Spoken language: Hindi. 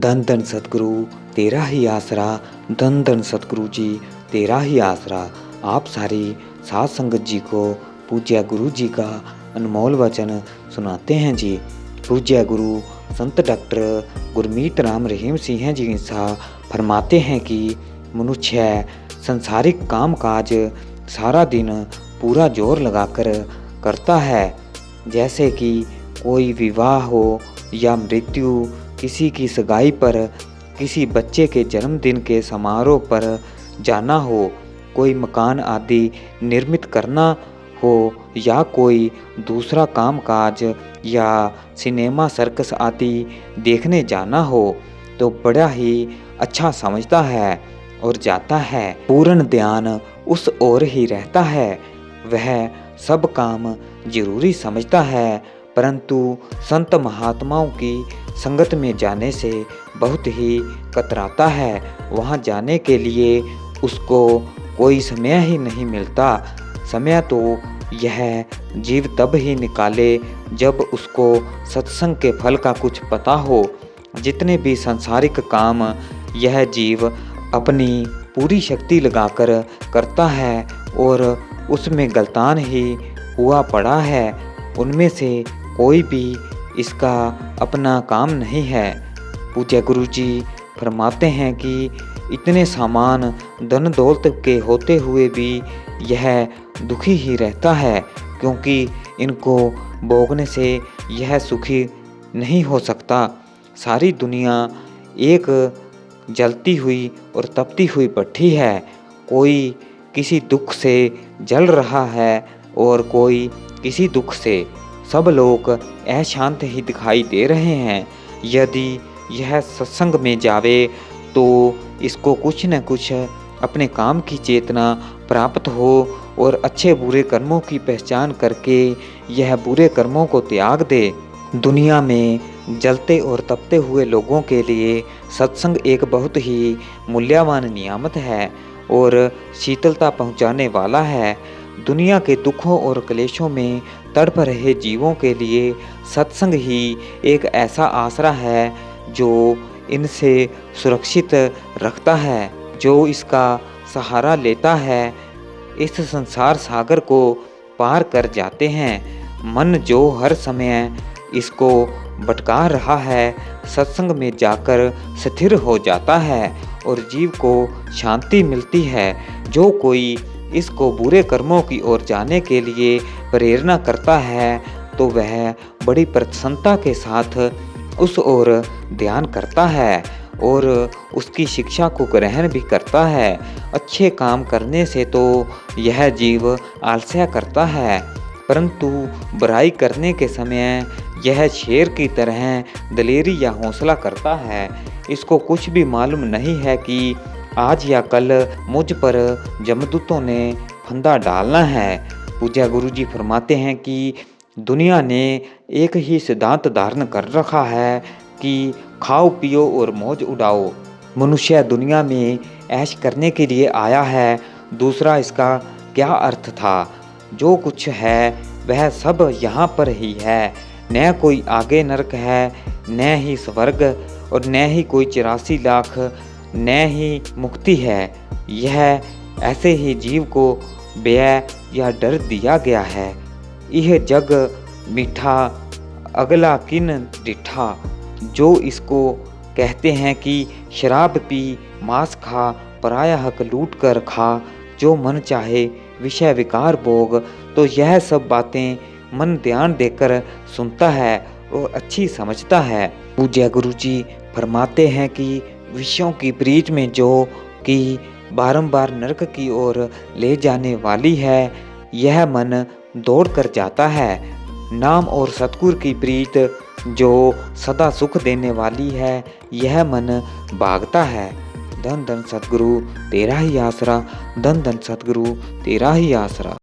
धन धन सतगुरु तेरा ही आसरा, धन धन सतगुरु जी तेरा ही आसरा। आप सारी साध संगत जी को पूज्य गुरु जी का अनमोल वचन सुनाते हैं जी। पूज्य गुरु संत डॉक्टर गुरमीत राम रहीम सिंह जी साहब फरमाते हैं कि मनुष्य संसारिक काम काज सारा दिन पूरा जोर लगाकर करता है। जैसे कि कोई विवाह हो या मृत्यु, किसी की सगाई पर, किसी बच्चे के जन्मदिन के समारोह पर जाना हो, कोई मकान आदि निर्मित करना हो या कोई दूसरा काम काज या सिनेमा सर्कस आदि देखने जाना हो, तो बड़ा ही अच्छा समझता है और जाता है। पूर्ण ध्यान उस ओर ही रहता है। वह सब काम जरूरी समझता है, परंतु संत महात्माओं की संगत में जाने से बहुत ही कतराता है। वहाँ जाने के लिए उसको कोई समय ही नहीं मिलता। समय तो यह जीव तब ही निकाले जब उसको सत्संग के फल का कुछ पता हो। जितने भी सांसारिक काम यह जीव अपनी पूरी शक्ति लगाकर करता है और उसमें गलतान ही हुआ पड़ा है, उनमें से कोई भी इसका अपना काम नहीं है। पूज्य गुरु जी फरमाते हैं कि इतने सामान धन दौलत के होते हुए भी यह दुखी ही रहता है, क्योंकि इनको भोगने से यह सुखी नहीं हो सकता। सारी दुनिया एक जलती हुई और तपती हुई भट्ठी है। कोई किसी दुख से जल रहा है और कोई किसी दुख से। सब लोग अशांत ही दिखाई दे रहे हैं। यदि यह सत्संग में जावे तो इसको कुछ न कुछ अपने काम की चेतना प्राप्त हो और अच्छे बुरे कर्मों की पहचान करके यह बुरे कर्मों को त्याग दे। दुनिया में जलते और तपते हुए लोगों के लिए सत्संग एक बहुत ही मूल्यवान नियामत है और शीतलता पहुंचाने वाला है। दुनिया के दुखों और क्लेशों में तड़प रहे जीवों के लिए सत्संग ही एक ऐसा आसरा है जो इनसे सुरक्षित रखता है। जो इसका सहारा लेता है, इस संसार सागर को पार कर जाते हैं। मन जो हर समय इसको भटका रहा है, सत्संग में जाकर स्थिर हो जाता है और जीव को शांति मिलती है। जो कोई इसको बुरे कर्मों की ओर जाने के लिए प्रेरणा करता है, तो वह बड़ी प्रसन्नता के साथ उस ओर ध्यान करता है और उसकी शिक्षा को ग्रहण भी करता है। अच्छे काम करने से तो यह जीव आलस्य करता है, परंतु बुराई करने के समय यह शेर की तरह दिलेरी या हौसला करता है। इसको कुछ भी मालूम नहीं है कि आज या कल मुझ पर जमदूतों ने फंदा डालना है। पूज्य गुरु जी फरमाते हैं कि दुनिया ने एक ही सिद्धांत धारण कर रखा है कि खाओ पियो और मौज उड़ाओ। मनुष्य दुनिया में ऐश करने के लिए आया है, दूसरा इसका क्या अर्थ था। जो कुछ है वह सब यहाँ पर ही है। न कोई आगे नरक है, न ही स्वर्ग, और न ही कोई 84 लाख, न ही मुक्ति है। यह ऐसे ही जीव को भय या डर दिया गया है। यह जग मीठा अगला किन डिठा। जो इसको कहते हैं कि शराब पी मांस खा, पराया हक लूट कर खा, जो मन चाहे विषय विकार भोग, तो यह सब बातें मन ध्यान देकर सुनता है और अच्छी समझता है। पूज्य गुरु जी फरमाते हैं कि विषयों की प्रीत में जो कि बारंबार नरक की ओर ले जाने वाली है, यह मन दौड़ कर जाता है। नाम और सतगुरु की प्रीत जो सदा सुख देने वाली है, यह मन भागता है। धन धन सतगुरु तेरा ही आसरा, धन धन सतगुरु तेरा ही आसरा।